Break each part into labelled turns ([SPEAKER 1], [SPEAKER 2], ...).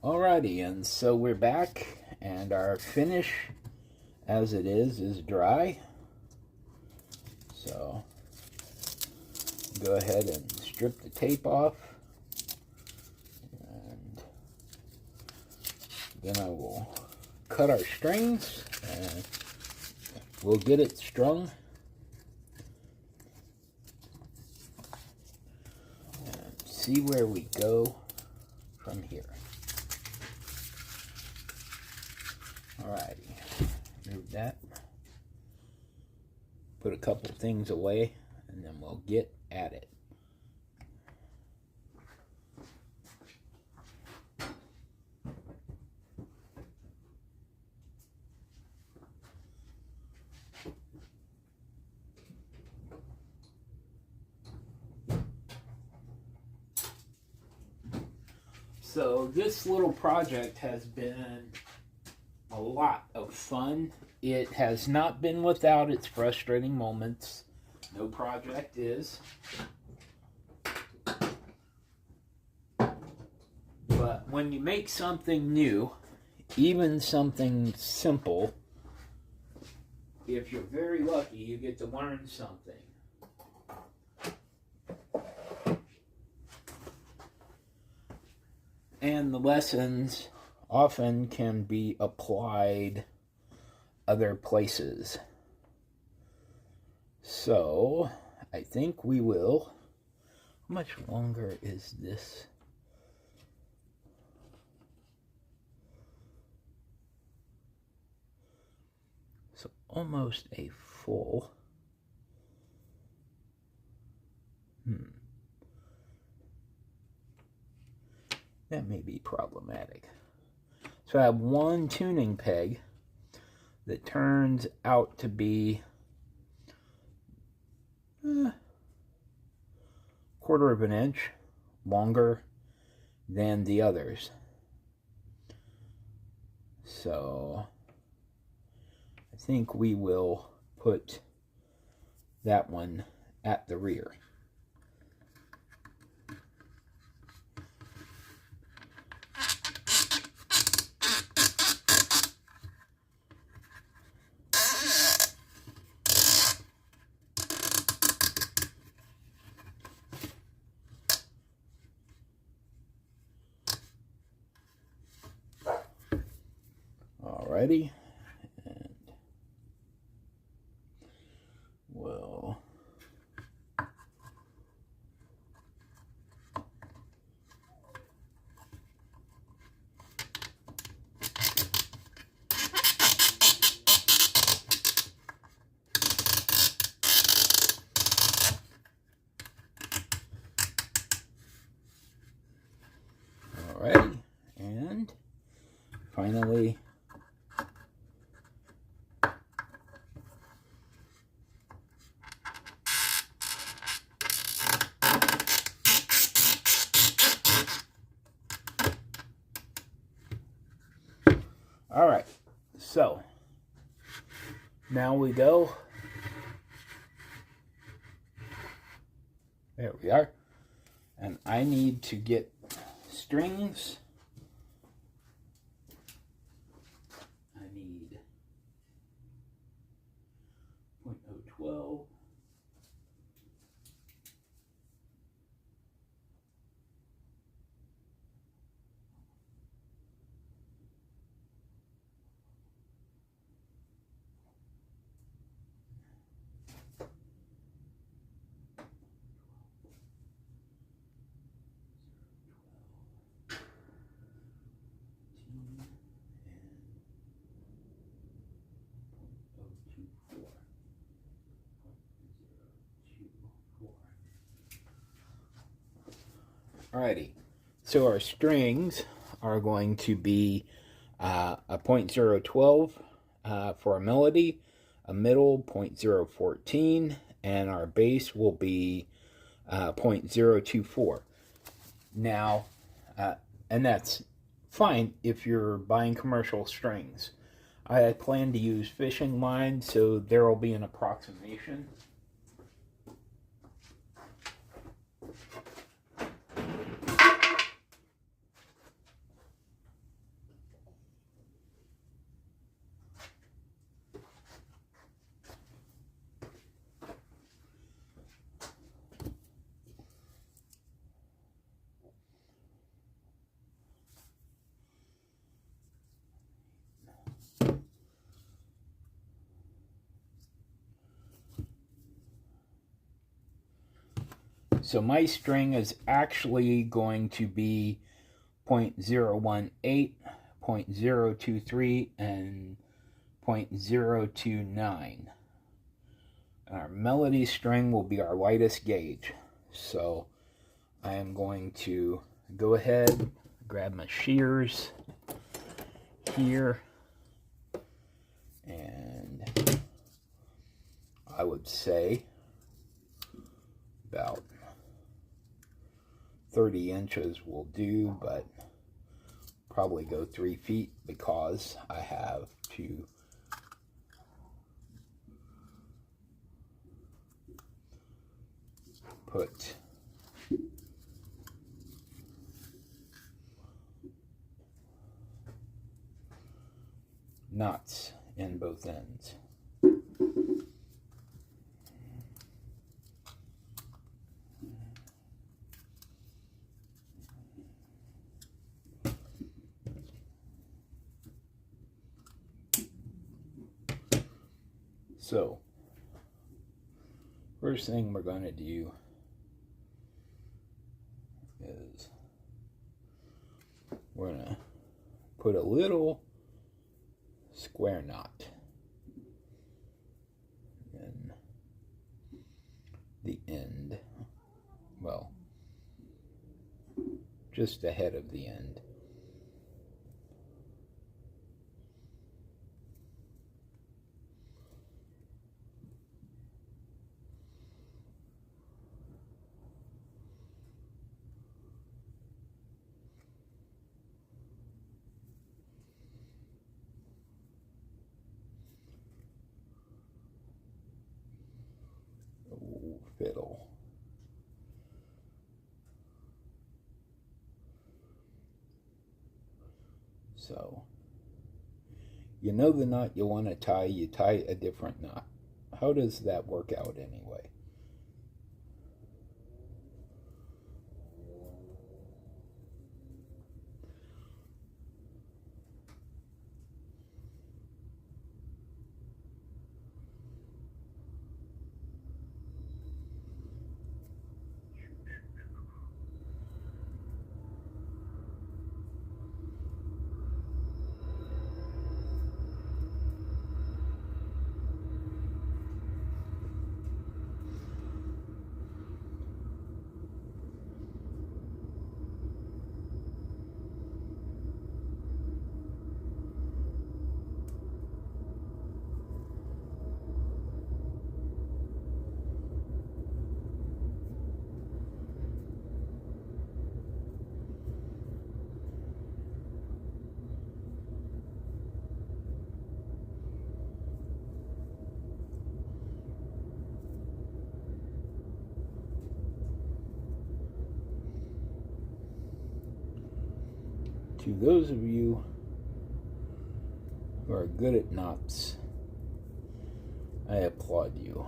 [SPEAKER 1] Alrighty, and so we're back, and our finish, as it is dry. So, go ahead and strip the tape off, and then I will cut our strings, and we'll get it strung. And see where we go from here. Alrighty, move that, put a couple things away, and then we'll get at it. So this little project has been a lot of fun. It has not been without its frustrating moments. No project is. But when you make something new, even something simple, if you're very lucky, you get to learn something. And the lessons often can be applied other places. So, I think we will. How much longer is this? So, almost a full. That may be problematic. So I have one tuning peg that turns out to be quarter of an inch longer than the others. So I think we will put that one at the rear. Alrighty, and we'll alrighty, and finally alright, so now we go. There we are. And I need to get strings. I need 0.012. Alrighty, so our strings are going to be a 0.012 for a melody, a middle 0.014, and our bass will be 0.024. Now, and that's fine if you're buying commercial strings. I plan to use fishing line, so there will be an approximation. So my string is actually going to be 0.018, 0.023, and 0.029. Our melody string will be our lightest gauge. So I am going to go ahead, grab my shears here, and I would say about 30 inches will do, but probably go 3 feet because I have to put knots in both ends. So, first thing we're going to do is we're going to put a little square knot in the end, well, just ahead of the end. Fiddle. So, you know the knot you want to tie, you tie a different knot. How does that work out anyway? To those of you who are good at knots, I applaud you.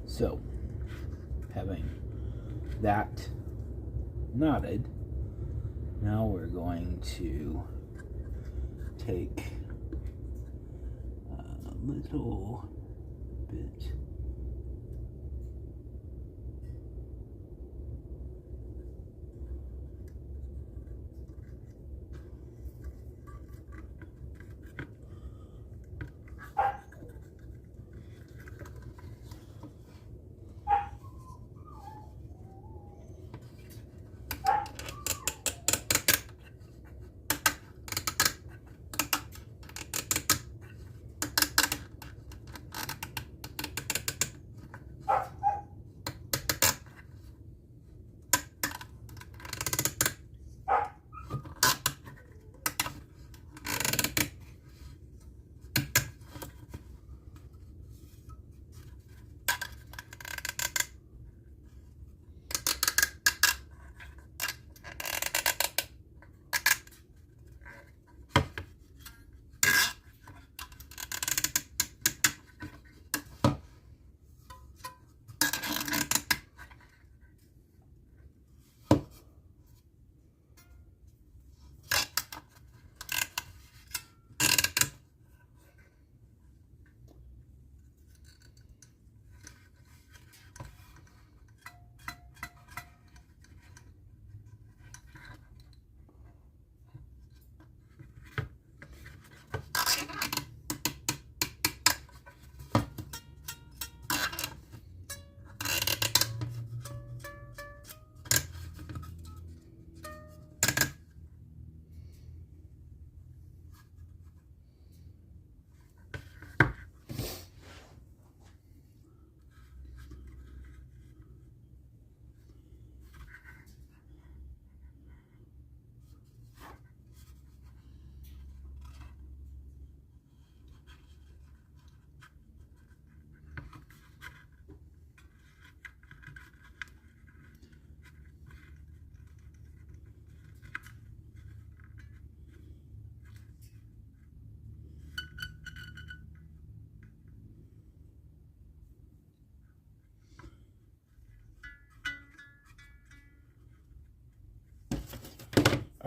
[SPEAKER 1] So, having that knotted, now we're going to take a little bit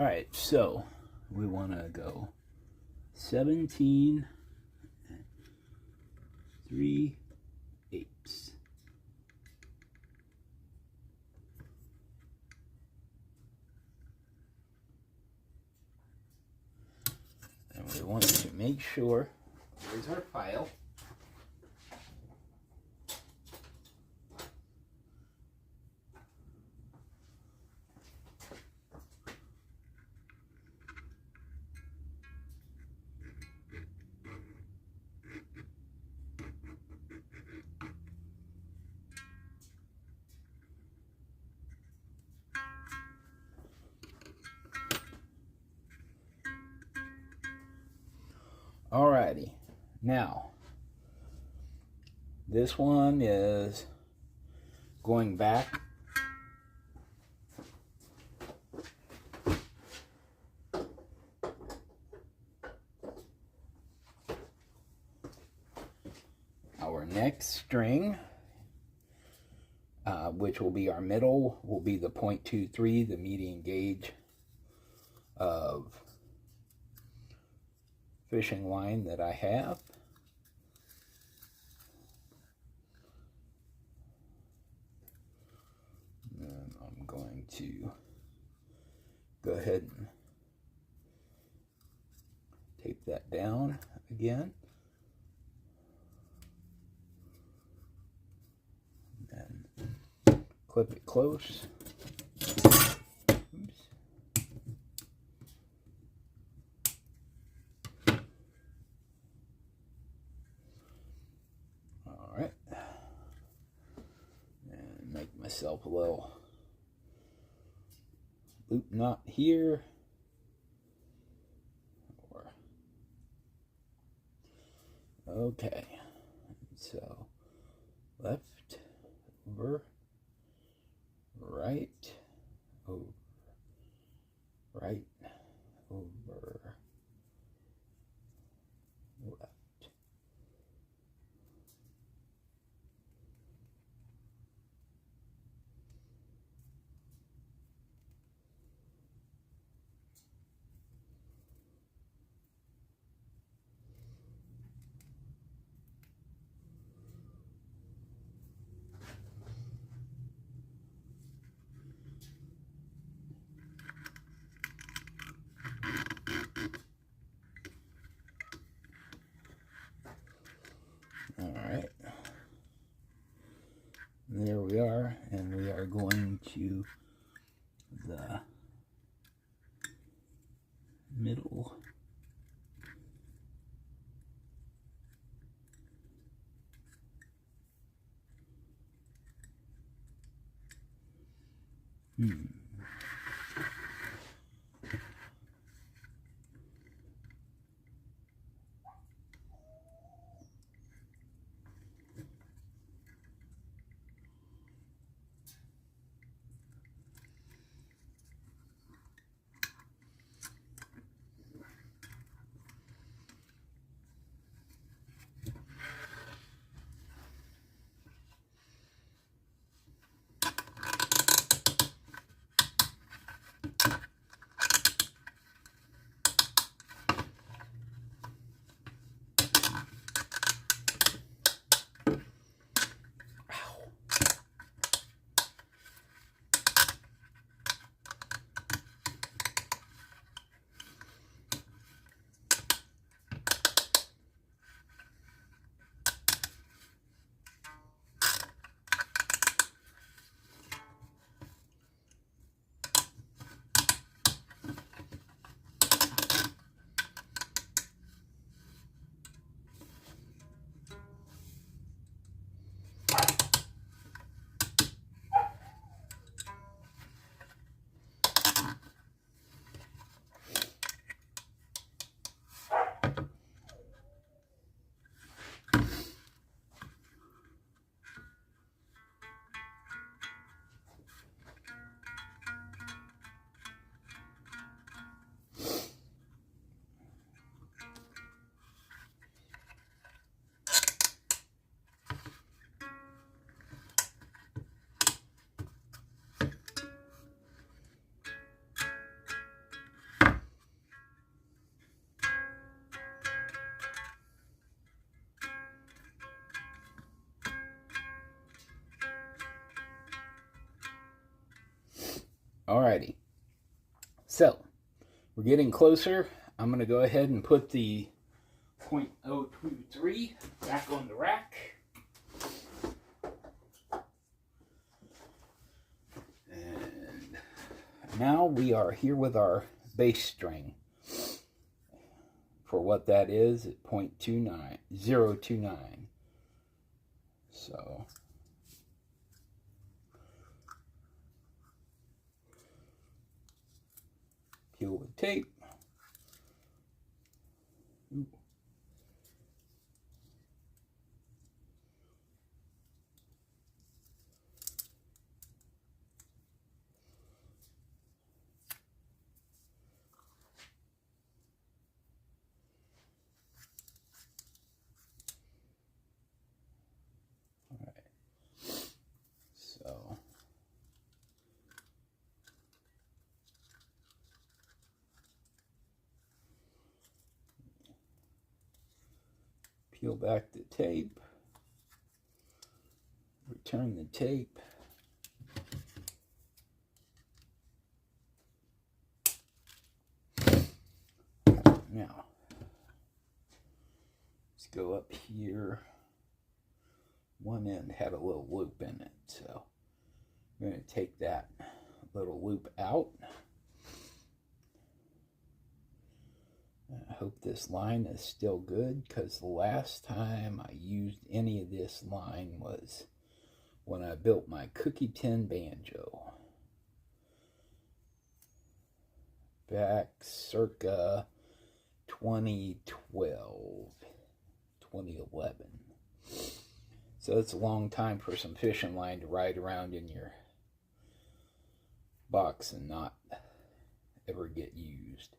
[SPEAKER 1] Alright, so we want to go 17 3/8. And we want to make sure, here's our file. Alrighty, now this one is going back our next string, which will be our middle, will be the 0.23, the median gauge of fishing line that I have. And I'm going to go ahead and tape that down again. And clip it close. Oops. Alright. And make myself a little loop knot here. Okay. So left over, right over, right over, left. Alright, there we are, and we are going to the middle Alrighty. So, we're getting closer. I'm going to go ahead and put the .023 back on the rack. And now we are here with our bass string. For what that is at 0.29. So peel the tape. Ooh. So peel back the tape, return the tape, now let's go up here. One end had a little loop in it, so I'm going to take that little loop out. I hope this line is still good, because the last time I used any of this line was when I built my cookie tin banjo back circa 2012, 2011. So it's a long time for some fishing line to ride around in your box and not ever get used.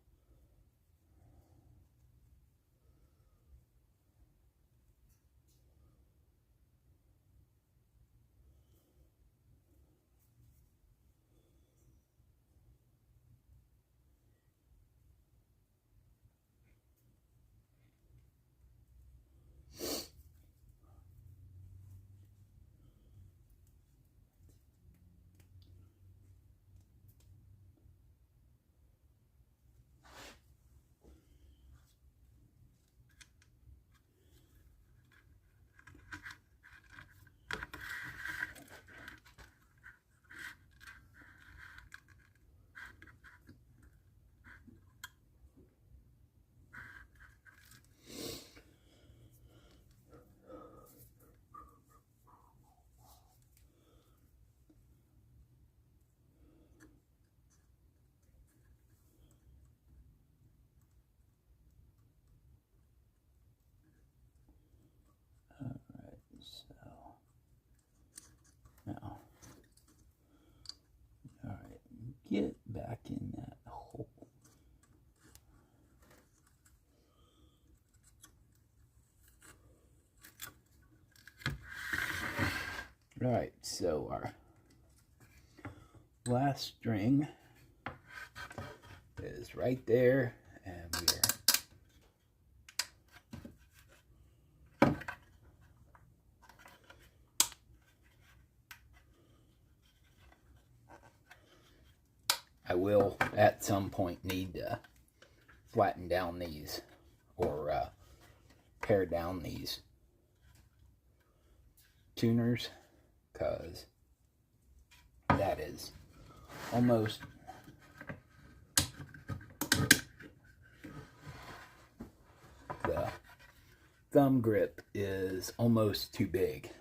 [SPEAKER 1] Now, all right, get back in that hole. All right, so our last string is right there, and I will at some point need to flatten down these or pare down these tuners, because that is almost the thumb grip is almost too big.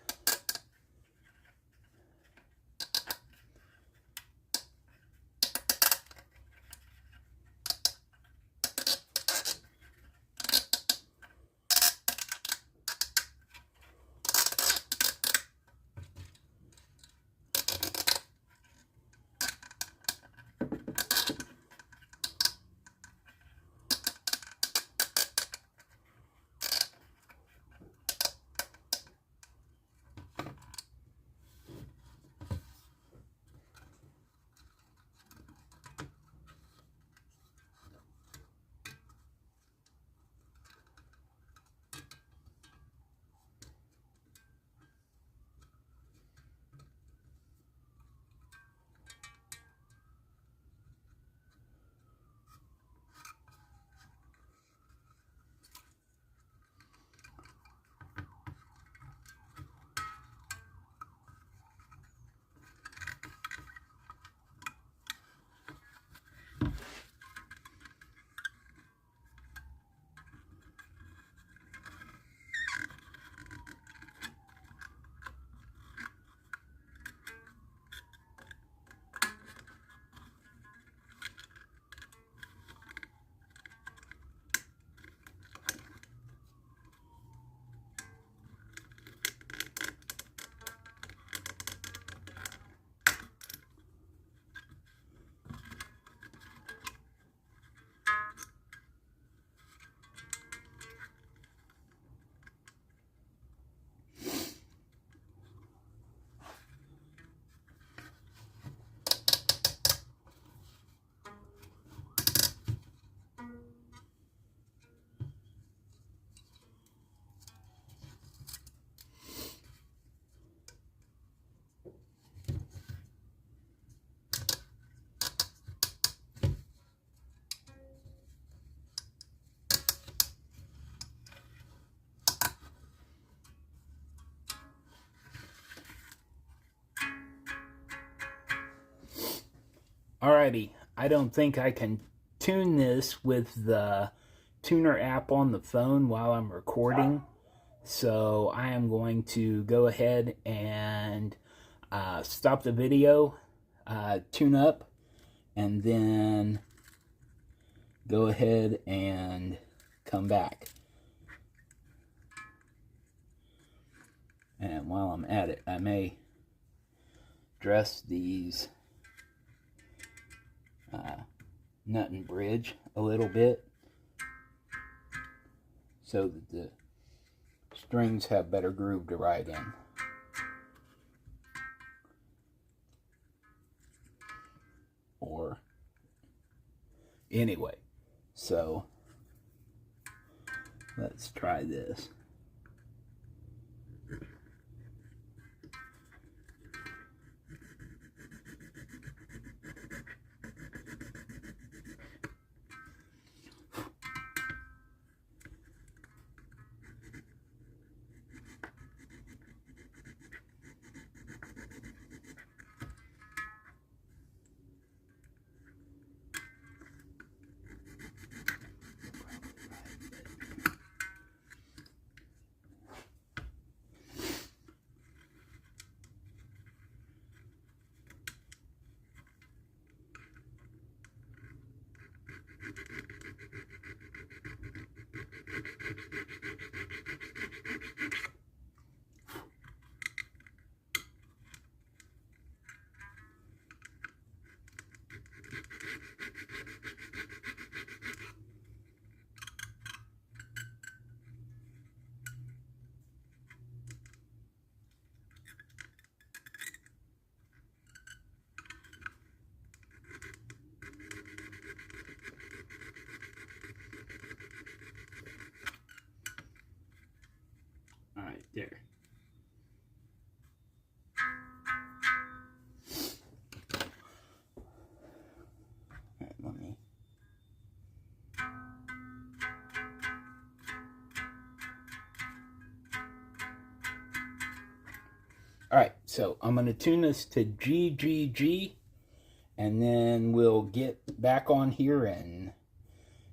[SPEAKER 1] Alrighty, I don't think I can tune this with the tuner app on the phone while I'm recording. So I am going to go ahead and stop the video, tune up, and then go ahead and come back. And while I'm at it, I may dress these nut and bridge a little bit so that the strings have better groove to ride in. Or anyway, so let's try this. All right, there. All right, let me. All right, so I'm going to tune this to G, G, G, and then we'll get back on here and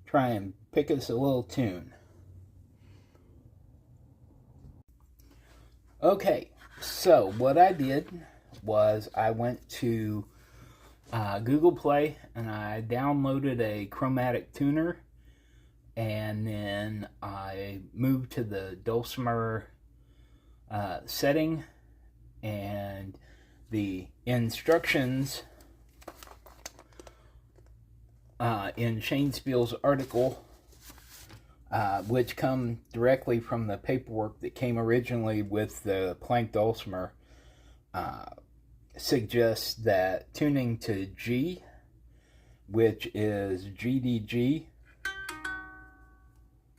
[SPEAKER 1] try and pick us a little tune. Okay, so what I did was I went to Google Play and I downloaded a chromatic tuner, and then I moved to the Dulcimer setting, and the instructions in Shane Speal's article, which come directly from the paperwork that came originally with the Planck Dulcimer, suggests that tuning to G, which is GDG.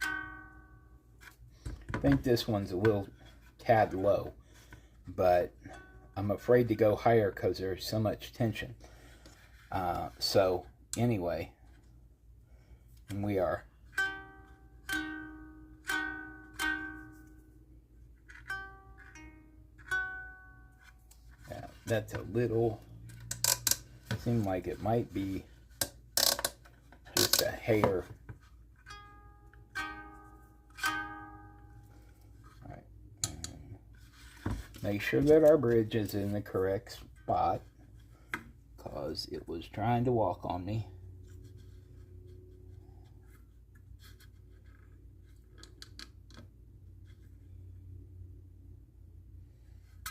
[SPEAKER 1] I think this one's a little tad low, but I'm afraid to go higher because there's so much tension. So anyway, and we are. Yeah, that's a little, seemed like it might be just a hair. Alright, make sure that our bridge is in the correct spot, because it was trying to walk on me.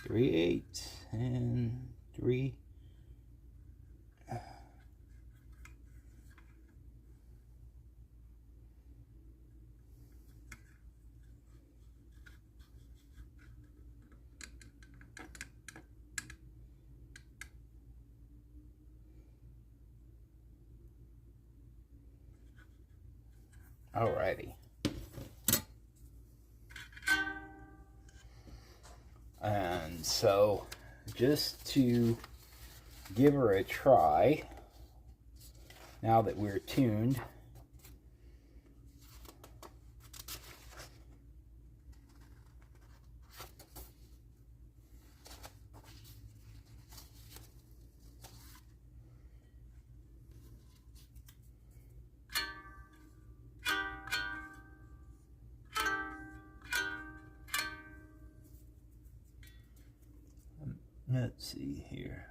[SPEAKER 1] Three eighths and 3. Alrighty. And so, just to give her a try, now that we're tuned, Let's see here.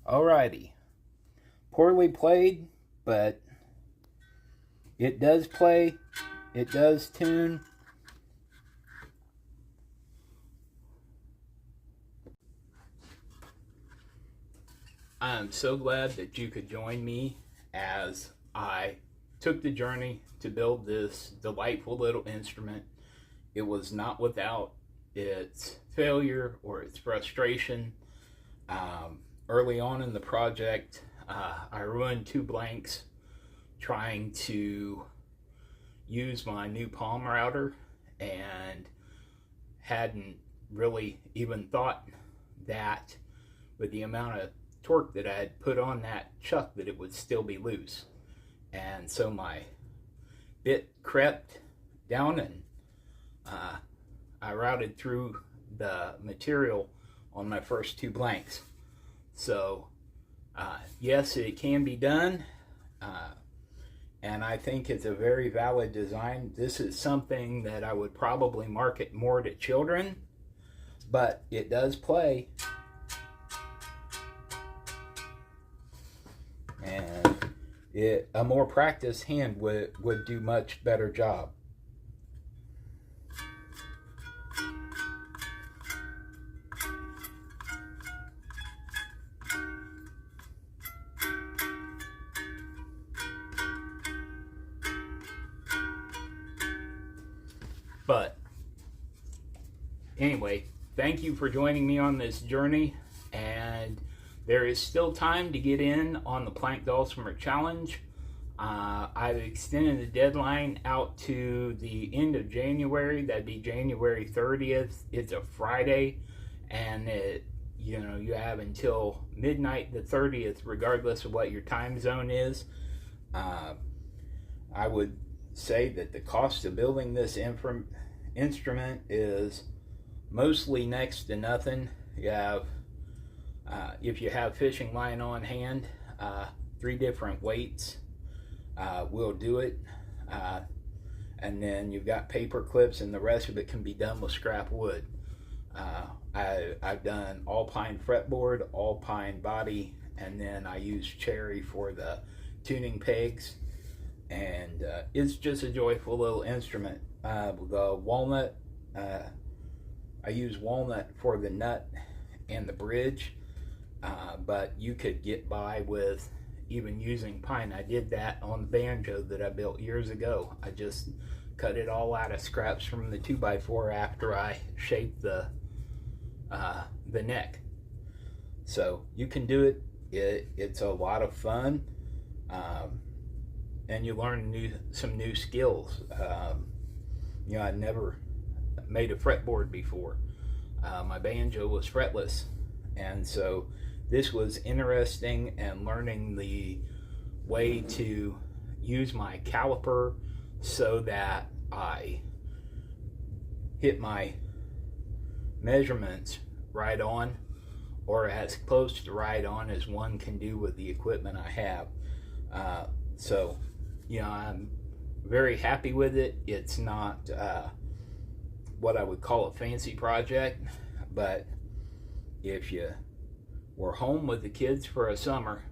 [SPEAKER 1] Alrighty. Poorly played, but it does play, it does tune. I'm so glad that you could join me as I took the journey to build this delightful little instrument. It was not without its failure or its frustration. Early on in the project, I ruined 2 blanks trying to use my new palm router and hadn't really even thought that with the amount of torque that I had put on that chuck that it would still be loose. And so my bit crept down and I routed through the material on my first 2 blanks. So yes, it can be done, and I think it's a very valid design. This is something that I would probably market more to children, but it does play, and a more practiced hand would do much better job. But anyway, thank you for joining me on this journey, and there is still time to get in on the Plank Dulcimer Challenge. I've extended the deadline out to the end of January. That'd be January 30th. It's a Friday, and you have until midnight the 30th, regardless of what your time zone is. I would say that the cost of building this instrument is mostly next to nothing. You have, if you have fishing line on hand, 3 different weights will do it, and then you've got paper clips, and the rest of it can be done with scrap wood. I've done all pine fretboard, all pine body, and then I use cherry for the tuning pegs. And it's just a joyful little instrument. The walnut, I use walnut for the nut and the bridge, but you could get by with even using pine. I did that on the banjo that I built years ago. I just cut it all out of scraps from the 2x4 after I shaped the neck. So you can do it. It's a lot of fun. And you learn some new skills. I'd never made a fretboard before. My banjo was fretless, and so this was interesting, and learning the way to use my caliper so that I hit my measurements right on, or as close to right on as one can do with the equipment I have. So I'm very happy with it. It's not what I would call a fancy project, but if you were home with the kids for a summer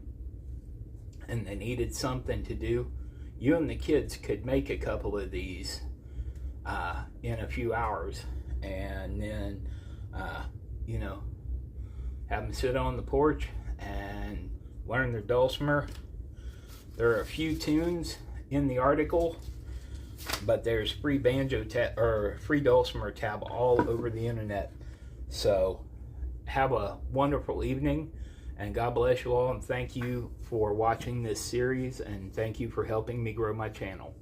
[SPEAKER 1] and they needed something to do, you and the kids could make a couple of these in a few hours, and then you know, have them sit on the porch and learn their dulcimer. There are a few tunes in the article, but there's free banjo tab or free dulcimer tab all over the internet. So have a wonderful evening, and God bless you all, and thank you for watching this series, and thank you for helping me grow my channel.